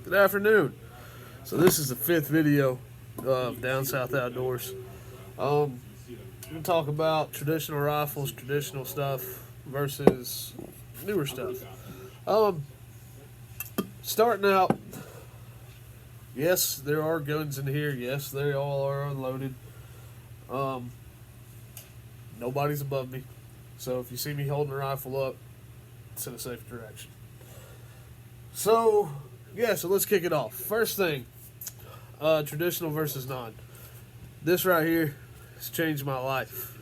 Good afternoon. So this is the fifth video of Down South Outdoors. We're gonna talk about traditional rifles, traditional stuff versus newer stuff. Um, Starting out, yes, there are guns in here. Yes, they all are unloaded. Um, Nobody's above me, so if you see me holding a rifle up, it's in a safe direction. So let's kick it off. First thing, traditional versus non. This right here has changed my life.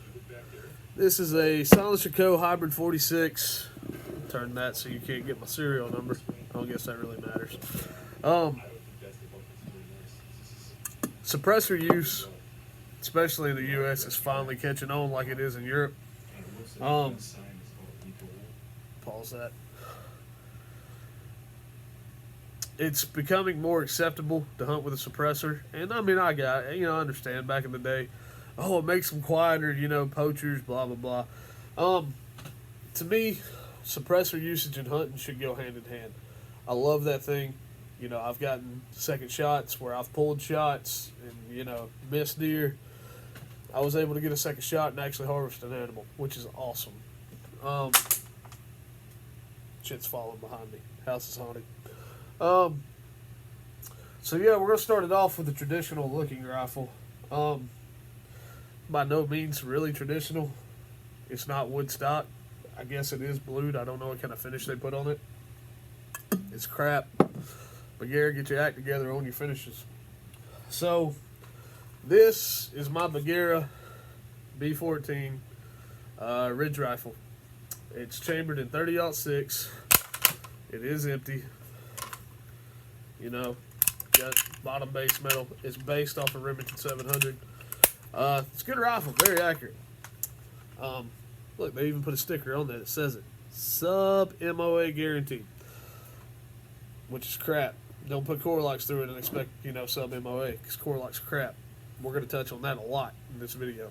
This is a Silencer Co. Hybrid 46. Turn that so you can't get my serial number. I don't guess that really matters. Suppressor use, especially in the U.S., is finally catching on like it is in Europe. Pause that. It's becoming more acceptable to hunt with a suppressor. And I mean, I understand back in the day, it makes them quieter, poachers, blah, blah, blah. To me, suppressor usage and hunting should go hand in hand. I love that thing. I've gotten second shots where I've pulled shots and, missed deer. I was able to get a second shot and actually harvest an animal, which is awesome. Shit's falling behind me. House is haunted. We're going to start it off with a traditional looking rifle. By no means really traditional. It's not wood stock. I guess it is blued. I don't know what kind of finish they put on it. It's crap. But Gary, get your act together on your finishes. So, this is my Bagheera B14 Ridge rifle. It's chambered in 30-06. It is empty. Got bottom base metal. It's based off of Remington 700. It's a good rifle, very accurate. Look, they even put a sticker on that that says it. Sub MOA guaranteed. Which is crap. Don't put Core-Loks through it and expect, sub MOA, because Core-Loks crap. We're going to touch on that a lot in this video.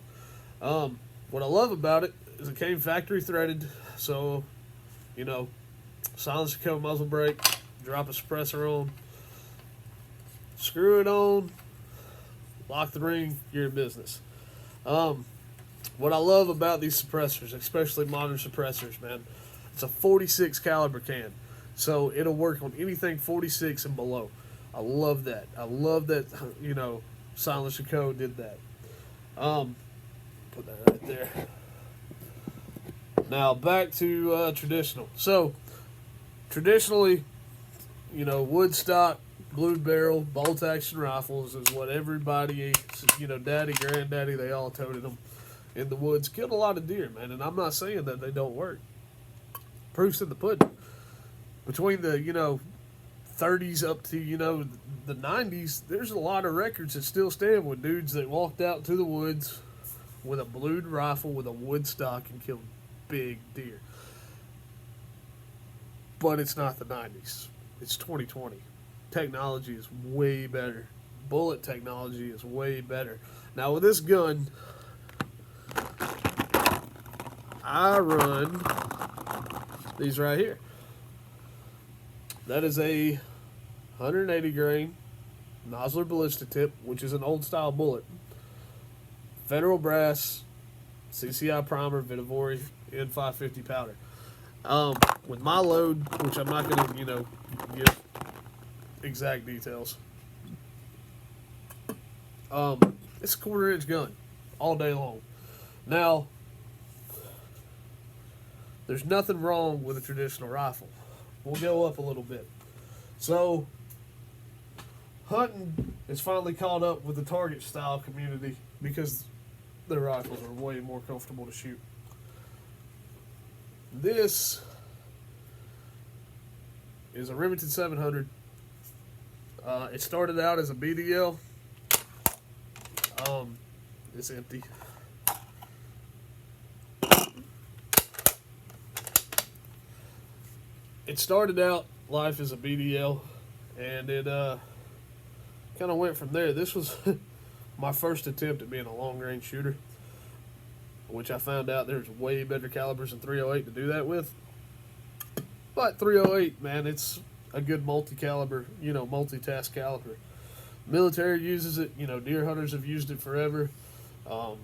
What I love about it is it came factory threaded, so, Silencer Co. muzzle brake, drop a suppressor on, screw it on, lock the ring, you're in business. What I love about these suppressors, especially modern suppressors, man, it's a 46 caliber can. So it'll work on anything 46 and below. I love that. I love that, Silencer Co. did that. Put that right there. Now back to traditional. So traditionally, wood stock, blued barrel, bolt action rifles is what everybody, daddy, granddaddy, they all toted them in the woods. Killed a lot of deer, man, and I'm not saying that they don't work. Proof's in the pudding. Between the, 30s up to, the 90s, there's a lot of records that still stand with dudes that walked out to the woods with a blued rifle with a wood stock and killed big deer. But it's not the 90s. It's 2020. Technology is way better. Bullet technology is way better. Now with this gun, I run these right here. That is a 180 grain Nosler ballistic tip, which is an old style bullet. Federal brass, CCI primer, Vitivori, N550 powder. With my load, which I'm not going to, give exact details. It's a 1/4 inch gun all day long. Now, there's nothing wrong with a traditional rifle. We'll go up a little bit. So, hunting is finally caught up with the target style community because their rifles are way more comfortable to shoot. This is a Remington 700. It started out as a BDL. It's empty. It started out life as a BDL, and it kind of went from there. This was my first attempt at being a long-range shooter, which I found out there's way better calibers than .308 to do that with. But .308, man, a good multi-caliber, multitask caliber. Military uses it. Deer hunters have used it forever. Um,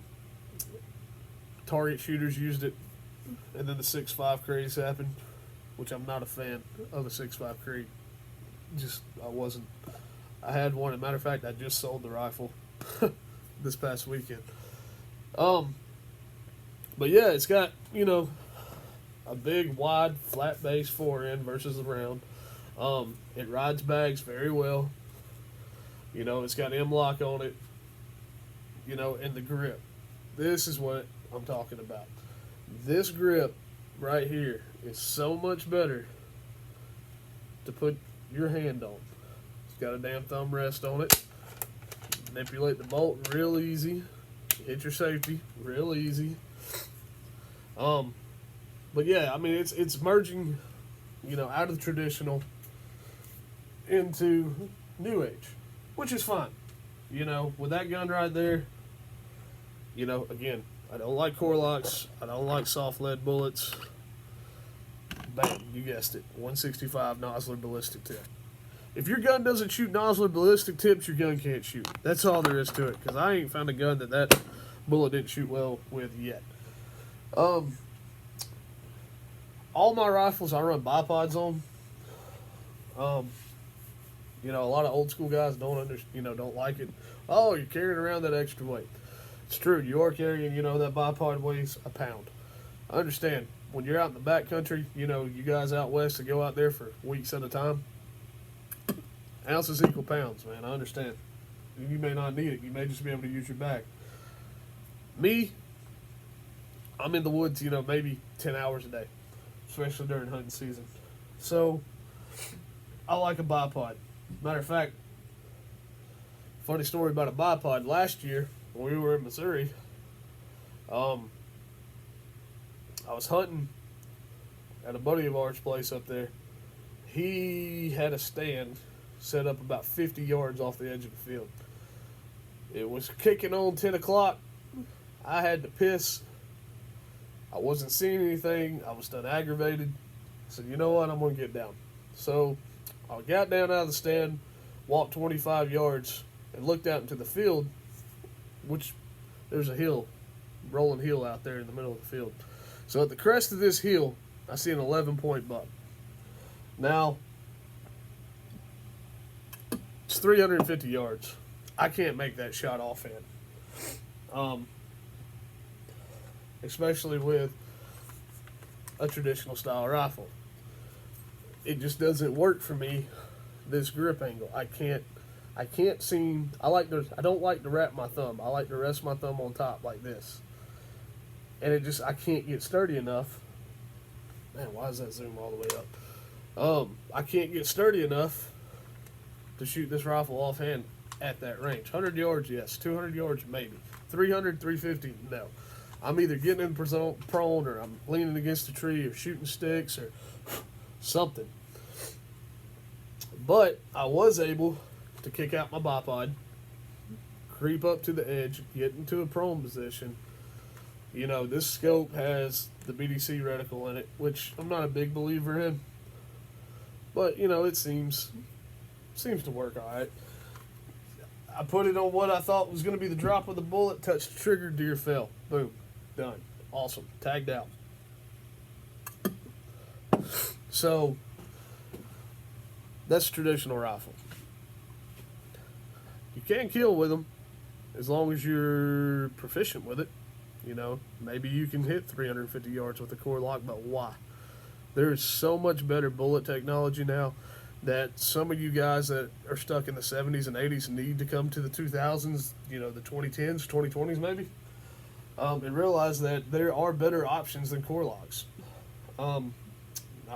Target shooters used it, and then the 6.5 craze happened, which I'm not a fan of the 6.5 crate. I wasn't. I had one. As a matter of fact, I just sold the rifle this past weekend. But yeah, it's got a big, wide, flat base forend versus the round. It rides bags very well. It's got M-LOK on it. And the grip. This is what I'm talking about. This grip right here is so much better to put your hand on. It's got a damn thumb rest on it. Manipulate the bolt real easy. Hit your safety real easy. But yeah, I mean it's merging, out of the traditional into new age, which is fine. With that gun right there, again, I don't like core locks. I don't like soft lead bullets. Bam, you guessed it. 165 Nosler ballistic tip. If your gun doesn't shoot Nosler ballistic tips, your gun can't shoot. That's all there is to it. Because I ain't found a gun that bullet didn't shoot well with yet. All my rifles I run bipods on. A lot of old school guys don't like it. Oh, you're carrying around that extra weight. It's true. You are carrying, that bipod weighs a pound. I understand. When you're out in the backcountry, you guys out west that go out there for weeks at a time, ounces equal pounds, man. I understand. You may not need it. You may just be able to use your bag. Me, I'm in the woods, maybe 10 hours a day, especially during hunting season. So, I like a bipod. Matter of fact, funny story about a bipod. Last year, when we were in Missouri, I was hunting at a buddy of ours' place up there. He had a stand set up about 50 yards off the edge of the field. It was kicking on 10 o'clock. I had to piss. I wasn't seeing anything. I was done aggravated. I said, you know what? I'm going to get down. So I got down out of the stand, walked 25 yards, and looked out into the field, which there's a hill, rolling hill out there in the middle of the field. So at the crest of this hill, I see an 11-point buck. Now, it's 350 yards. I can't make that shot offhand. Especially with a traditional style rifle. It just doesn't work for me, this grip angle. I can't seem, I don't like to wrap my thumb. I like to rest my thumb on top like this. And I can't get sturdy enough. Man, why does that zoom all the way up? I can't get sturdy enough to shoot this rifle offhand at that range. 100 yards, yes. 200 yards, maybe. 300, 350, no. I'm either getting in prone, or I'm leaning against a tree, or shooting sticks, or something. But I was able to kick out my bipod, creep up to the edge, get into a prone position. This scope has the BDC reticle in it, which I'm not a big believer in. But, it seems to work all right. I put it on what I thought was going to be the drop of the bullet, touched the trigger, deer fell. Boom. Done. Awesome. Tagged out. So, that's a traditional rifle. You can kill with them as long as you're proficient with it. Maybe you can hit 350 yards with a core lock, but why? There's so much better bullet technology now that some of you guys that are stuck in the 70s and 80s need to come to the 2000s, the 2010s, 2020s maybe, and realize that there are better options than core locks. Not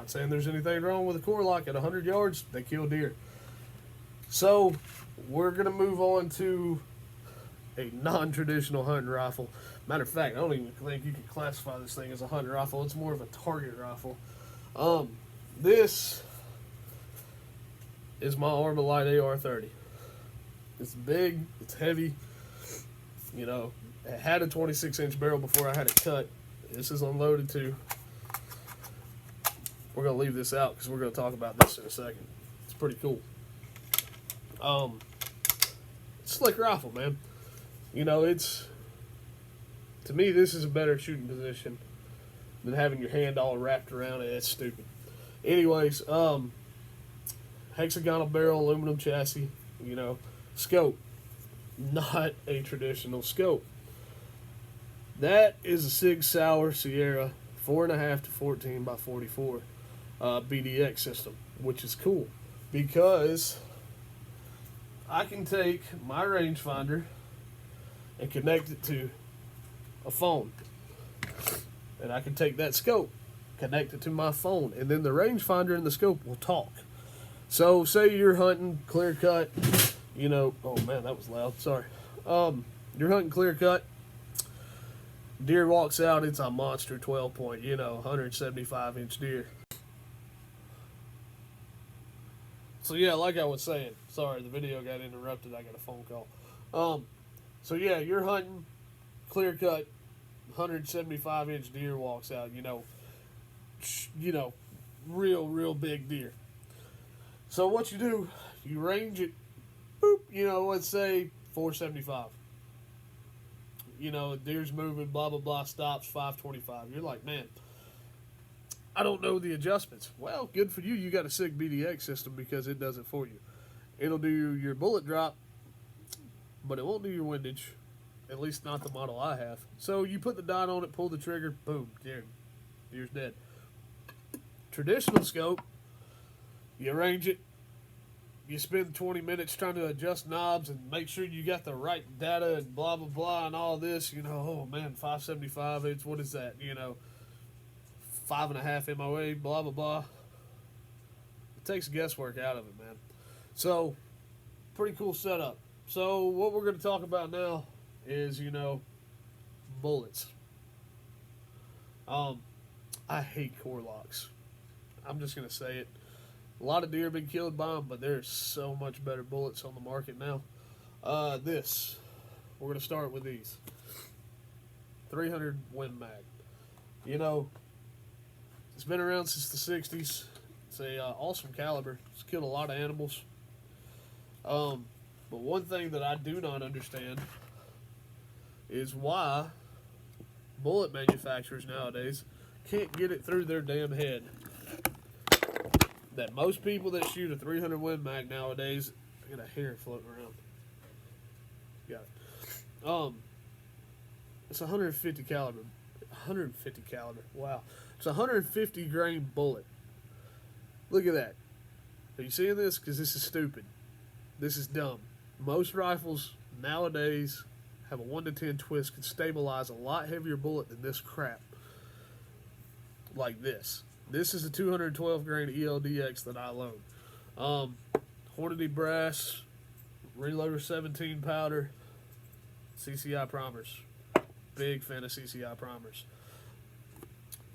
saying there's anything wrong with a core lock. At 100 yards, they kill deer. So, we're going to move on to a non-traditional hunting rifle. Matter of fact, I don't even think you can classify this thing as a hunting rifle. It's more of a target rifle. This is my Armalite AR-30. It's big, it's heavy. It had a 26-inch barrel before I had it cut. This is unloaded too. We're going to leave this out because we're going to talk about this in a second. It's pretty cool. Slick rifle, man. You know, it's, to me, this is a better shooting position than having your hand all wrapped around it. It's stupid. Anyways, hexagonal barrel, aluminum chassis, you know, scope. Not a traditional scope. That is a Sig Sauer Sierra 4.5 to 14 by 44 BDX system, which is cool because I can take my rangefinder and connect it to a phone. And I can take that scope, connect it to my phone, and then the rangefinder and the scope will talk. So say you're hunting clear cut, you know, oh man, that was loud, sorry. You're hunting clear cut, deer walks out, it's a monster 12 point, you know, 175 inch deer. So yeah, like I was saying, sorry, the video got interrupted. I got a phone call. So yeah, you're hunting, clear cut, 175 inch deer walks out. You know, real big deer. So what you do, you range it, boop. You know, let's say 475. You know, deer's moving, blah blah blah, stops 525. You're like, man, I don't know the adjustments. Well, good for you. You got a Sig BDX system because it does it for you. It'll do your bullet drop, but it won't do your windage. At least not the model I have. So you put the dot on it, pull the trigger, boom, deer's dead. Traditional scope, you arrange it, you spend 20 minutes trying to adjust knobs and make sure you got the right data and blah, blah, blah, and all this. You know, oh man, 575, it's, what is that? You know, 5.5 MOA, blah, blah, blah. It takes guesswork out of it, man. So, pretty cool setup. So, what we're going to talk about now is, you know, bullets. I hate core locks. I'm just going to say it. A lot of deer have been killed by them, but there's so much better bullets on the market now. We're going to start with these. 300 Win Mag. You know, it's been around since the 60s. It's a awesome caliber. It's killed a lot of animals. But one thing that I do not understand is why bullet manufacturers nowadays can't get it through their damn head that most people that shoot a 300 Win Mag nowadays, I got a hair floating around. Got it. It's 150 caliber. 150 caliber. Wow. It's a 150 grain bullet. Look at that. Are you seeing this? Because this is stupid. This is dumb. Most rifles nowadays have a 1 to 10 twist, can stabilize a lot heavier bullet than this crap. Like this. This is a 212 grain ELDX that I load. Hornady brass, Reloader 17 powder, CCI primers. Big fan of CCI primers.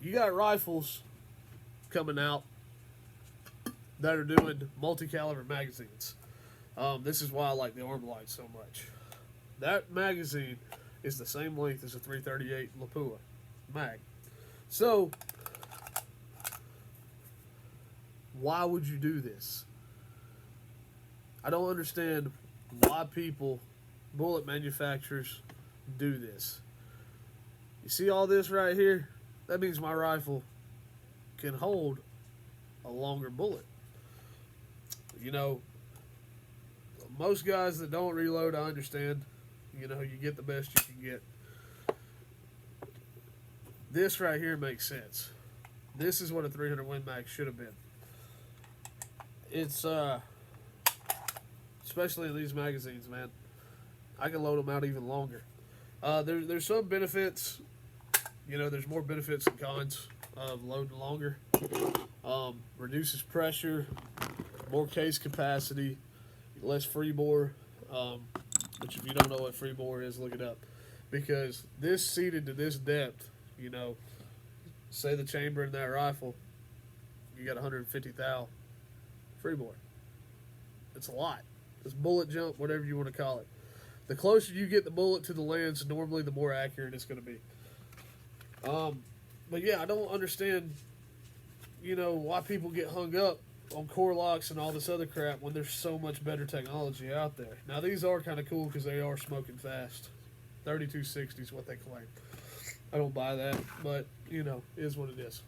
You got rifles coming out that are doing multi-caliber magazines. This is why I like the Armalite so much. That magazine is the same length as a 338 Lapua mag. So, why would you do this? I don't understand why bullet manufacturers, do this. You see all this right here? That means my rifle can hold a longer bullet. You know, most guys that don't reload, I understand. You know, you get the best you can get. This right here makes sense. This is what a 300 Win Mag should have been. It's, especially in these magazines, man. I can load them out even longer. There's some benefits. You know, there's more benefits than cons of loading longer. Reduces pressure, more case capacity, less free bore. Which if you don't know what free bore is, look it up. Because this seated to this depth, you know, say the chamber in that rifle, you got 150 thou free bore. It's a lot. It's bullet jump, whatever you want to call it. The closer you get the bullet to the lens, normally the more accurate it's going to be. But yeah, I don't understand, you know, why people get hung up on core locks and all this other crap when there's so much better technology out there. Now these are kind of cool because they are smoking fast. 3260 is what they claim. I don't buy that, but you know, it is what it is.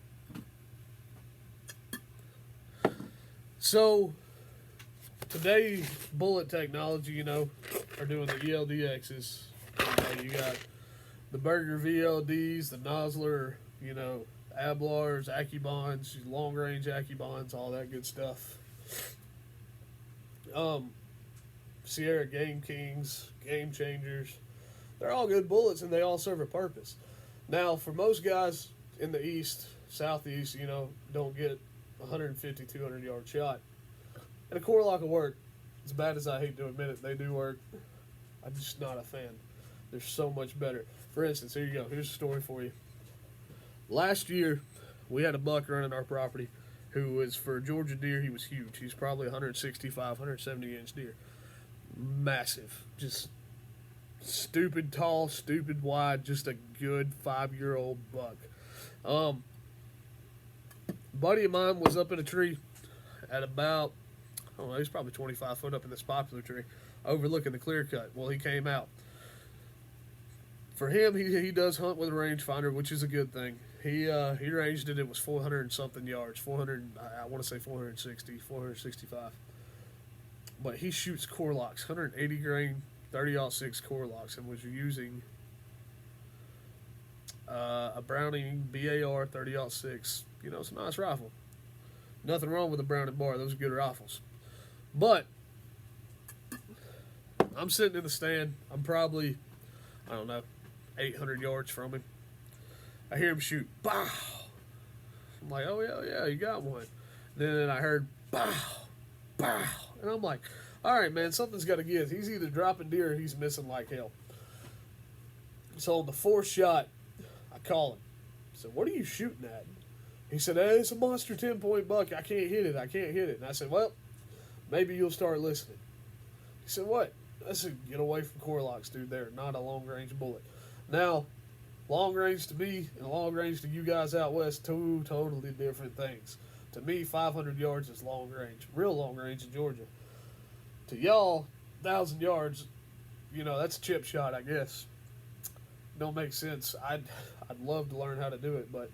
So today, bullet technology, you know, are doing the ELDXs. You got the Berger VLDs, the Nosler, you know, Ablars, Accubons, long range Accubons, all that good stuff. Sierra Game Kings, Game Changers. They're all good bullets and they all serve a purpose. Now, for most guys in the east, southeast, you know, don't get 150, 200 yard shot. And a core lock will work. As bad as I hate to admit it, they do work. I'm just not a fan. They're so much better. For instance, here you go. Here's a story for you. Last year, we had a buck running our property who was, for Georgia deer, he was huge. He's probably 165, 170 inch deer. Massive. Just stupid tall, stupid wide, just a good 5-year-old buck. Buddy of mine was up in a tree at about, I don't know, he's probably 25 foot up in this poplar tree, overlooking the clear cut. Well, he came out. For him, he does hunt with a rangefinder, which is a good thing. He ranged it. It was 400 and something yards, 400. I want to say 460, 465. But he shoots core locks, 180 grain, 30-06 core locks, and was using a Browning BAR 30-06. You know, it's a nice rifle. Nothing wrong with a Browning bar. Those are good rifles. But I'm sitting in the stand. I'm probably, I don't know, 800 yards from him. I hear him shoot. Bow! I'm like, oh, yeah, you got one. Then I heard, bow, bow. And I'm like, all right, man, something's got to give. He's either dropping deer or he's missing like hell. So on the fourth shot, I call him. I said, what are you shooting at? He said, hey, it's a monster 10-point buck. I can't hit it. And I said, well, maybe you'll start listening. He said, what? I said, get away from core locks, dude. They're not a long-range bullet. Now, long range to me and long range to you guys out west, two totally different things. To me, 500 yards is long range, real long range in Georgia. To y'all, 1,000 yards, you know, that's a chip shot, I guess. Don't make sense. I'd love to learn how to do it, but,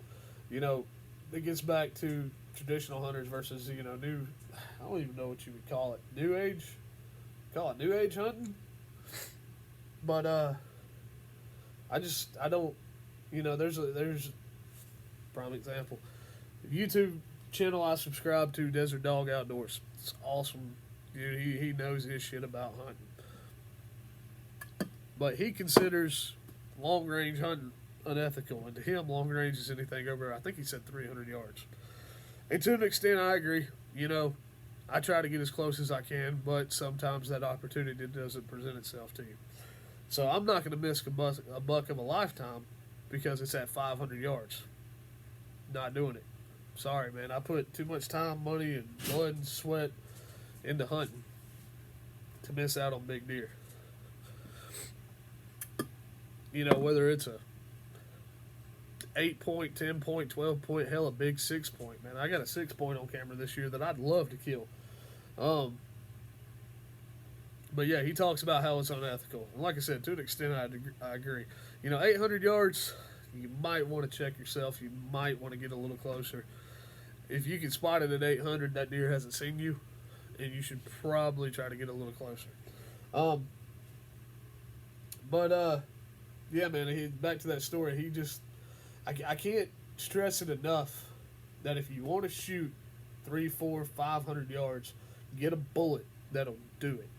you know, it gets back to traditional hunters versus, you know, new, I don't even know what you would call it. New age? Call it new age hunting? But, I don't, you know, there's a prime example. The YouTube channel I subscribe to, Desert Dog Outdoors. It's awesome. Dude, he knows his shit about hunting. But he considers long range hunting unethical, and to him, long range is anything over, I think he said 300 yards. And to an extent, I agree. You know, I try to get as close as I can, but sometimes that opportunity doesn't present itself to you. So I'm not going to miss a buck of a lifetime because it's at 500 yards. Not doing it. Sorry, man. I put too much time, money, and blood and sweat into hunting to miss out on big deer. You know, whether it's a 8-point, 10-point, 12-point, hell, a big 6-point, man. I got a 6-point on camera this year that I'd love to kill. But yeah, he talks about how it's unethical. And like I said, to an extent, I agree. You know, 800 yards, you might want to check yourself. You might want to get a little closer. If you can spot it at 800, that deer hasn't seen you, and you should probably try to get a little closer. Yeah, man, back to that story. He just, I can't stress it enough that if you want to shoot 300, 400, 500 yards, get a bullet that'll do it.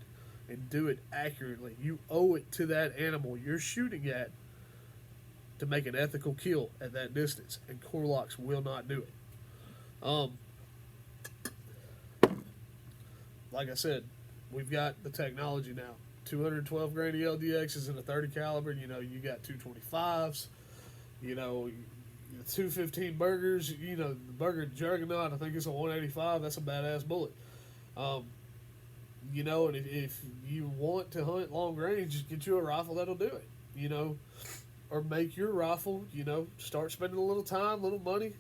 And do it accurately. You owe it to that animal you're shooting at to make an ethical kill at that distance. And core locks will not do it. Like I said, we've got the technology now. 212 grain ELDXs in a 30 caliber. You know, you got 225s. You know, 215 Bergers. You know, the Berger Juggernaut, I think it's a 185. That's a badass bullet. You know, and if you want to hunt long range, just get you a rifle that'll do it, you know, or make your rifle, you know, start spending a little time, little money,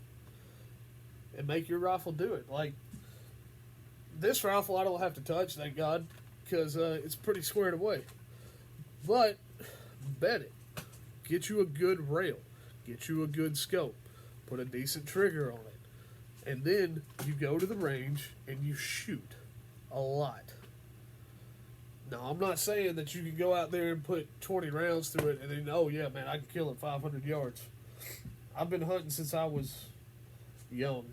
and make your rifle do it. Like, This rifle I don't have to touch, thank God, because it's pretty squared away. But bet it. Get you a good rail. Get you a good scope. Put a decent trigger on it. And then you go to the range and you shoot a lot. Now, I'm not saying that you can go out there and put 20 rounds through it and then, oh, yeah, man, I can kill it 500 yards. I've been hunting since I was young.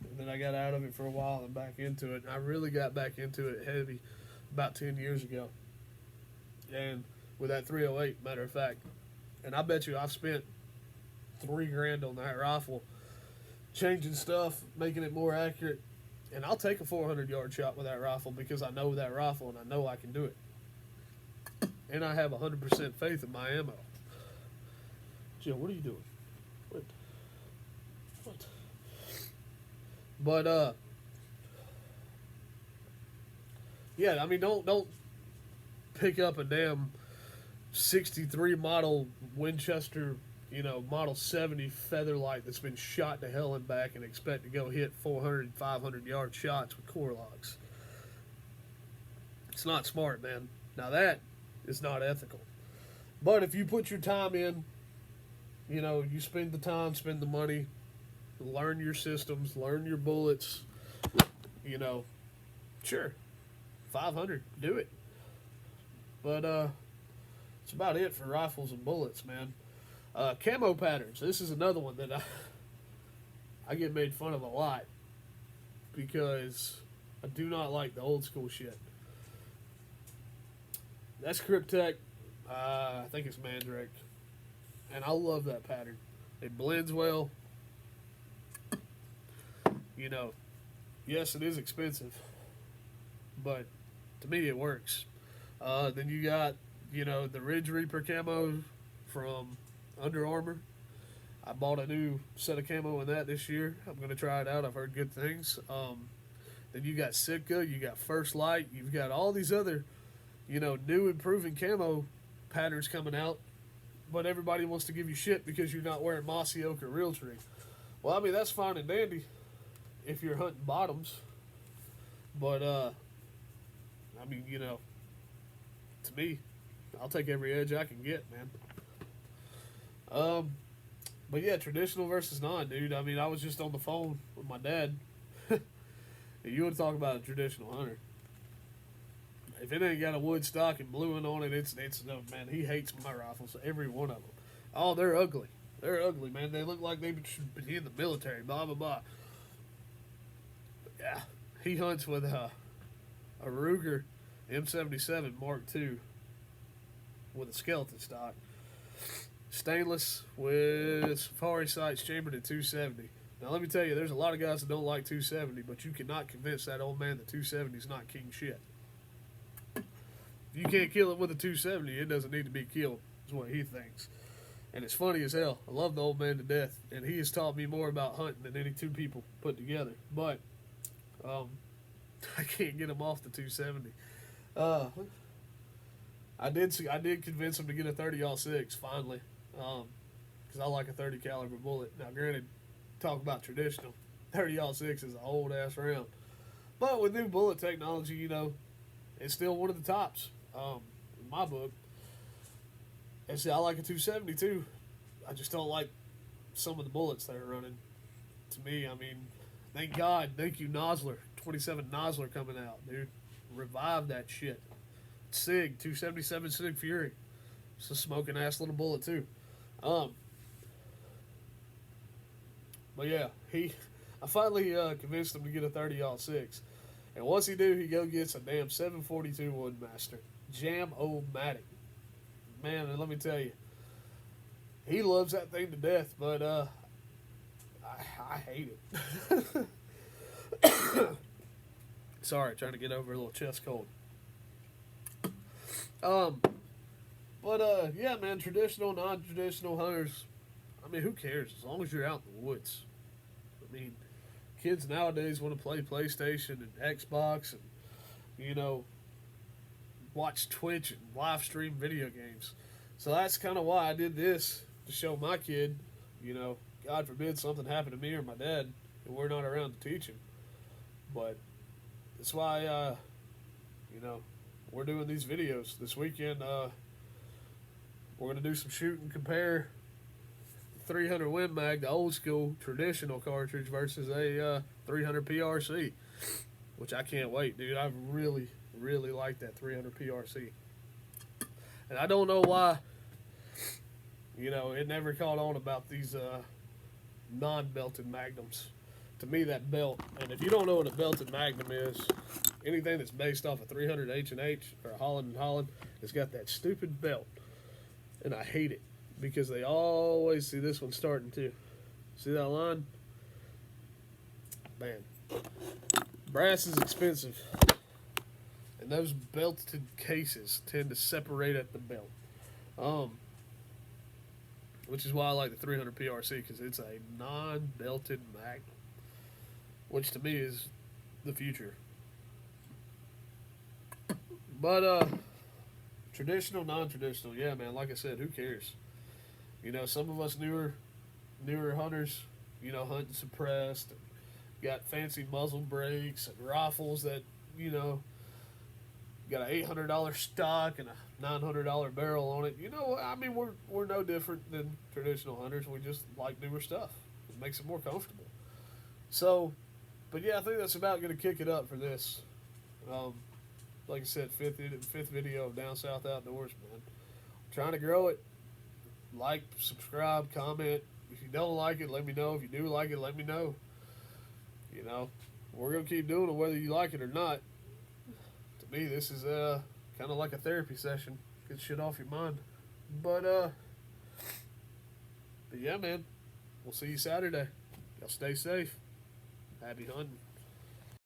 And then I got out of it for a while and back into it. And I really got back into it heavy about 10 years ago. And with that 308, matter of fact. And I bet you I've spent $3,000 on that rifle, changing stuff, making it more accurate. And I'll take a 400-yard shot with that rifle because I know that rifle and I know I can do it. And I have 100% faith in my ammo. Jill, what are you doing? What? But yeah, I mean, don't pick up a damn 63 model Winchester, model 70 Featherlight that's been shot to hell and back and expect to go hit 400, 500 yard shots with core locks. It's not smart, man. Now that is not ethical. But if you put your time in, you spend the time, spend the money, learn your systems, learn your bullets, sure, 500, do it. But that's about it for rifles and bullets, man. Camo patterns. This is another one that I get made fun of a lot because I do not like the old school shit. That's Kryptek. I think it's Mandrake. And I love that pattern. It blends well. Yes, it is expensive. But to me, it works. Then you got, the Ridge Reaper camo from Under Armour. I bought a new set of camo in that this year. I'm going to try it out. I've heard good things. Then you got Sitka, you got First Light, you've got all these other, new improving camo patterns coming out. But everybody wants to give you shit because you're not wearing Mossy Oak or Realtree. Well, I mean, that's fine and dandy if you're hunting bottoms. But, I mean, to me, I'll take every edge I can get, man. But yeah, traditional versus non, dude. I mean, I was just on the phone with my dad. You want to talk about a traditional hunter? If it ain't got a wood stock and bluing on it, it's no, man. He hates my rifles, every one of them. Oh, they're ugly. They're ugly, man. They look like they should be in the military. Blah blah blah. Yeah, he hunts with a Ruger M77 Mark II with a skeleton stock. Stainless with safari sights chambered at 270. Now, let me tell you, there's a lot of guys that don't like 270, but you cannot convince that old man that 270 is not king shit. If you can't kill it with a 270, it doesn't need to be killed, is what he thinks. And it's funny as hell. I love the old man to death, and he has taught me more about hunting than any two people put together. But I can't get him off the 270. I did convince him to get a 30-06 finally, because I like a 30 caliber bullet. Now, granted, talk about traditional, 30-06 is an old ass round, but with new bullet technology, it's still one of the tops in my book. And see, I like a 270 too. I just don't like some of the bullets they're running. To me, I mean, thank God, thank you Nosler, 27 Nosler coming out, dude. Revive that shit. SIG 277 SIG Fury. It's a smoking ass little bullet too. But yeah, I finally convinced him to get a 30-06. And once he do, he gets a damn 742 Woodmaster. Jam-O-Matic. Man, and let me tell you, he loves that thing to death, but I hate it. Sorry, trying to get over a little chest cold. Yeah, man, traditional, non-traditional hunters, I mean, who cares? As long as you're out in the woods. I mean, kids nowadays want to play PlayStation and Xbox and, watch Twitch and live stream video games. So that's kind of why I did this, to show my kid, God forbid something happened to me or my dad and we're not around to teach him. But that's why you know, we're doing these videos this weekend. We're gonna do some shoot and compare 300 Win Mag, the old school traditional cartridge, versus a 300 PRC, which I can't wait, dude. I really like that 300 PRC, and I don't know why. You know, it never caught on about these non-belted magnums. To me, that belt, and if you don't know what a belted magnum is, anything that's based off a 300 H&H or a Holland & Holland, it's got that stupid belt, and I hate it because they always see this one starting too. See that line? Man, brass is expensive, and those belted cases tend to separate at the belt. Which is why I like the 300 PRC, because it's a non-belted magnum, which to me is the future. But traditional, non-traditional, yeah, man. Like I said, who cares? You know, some of us newer hunters, you know, hunting suppressed, and got fancy muzzle brakes and rifles that, you know, got an $800 stock and a $900 barrel on it. You know, I mean, we're no different than traditional hunters. We just like newer stuff. It makes it more comfortable. So, but yeah, I think that's about going to kick it up for this. Like I said, fifth video of Down South Outdoors, man. I'm trying to grow it. Like, subscribe, comment. If you don't like it, let me know. If you do like it, let me know. You know, we're going to keep doing it whether you like it or not. To me, this is kind of like a therapy session. Get shit off your mind. But yeah, man. We'll see you Saturday. Y'all stay safe. Happy hunting.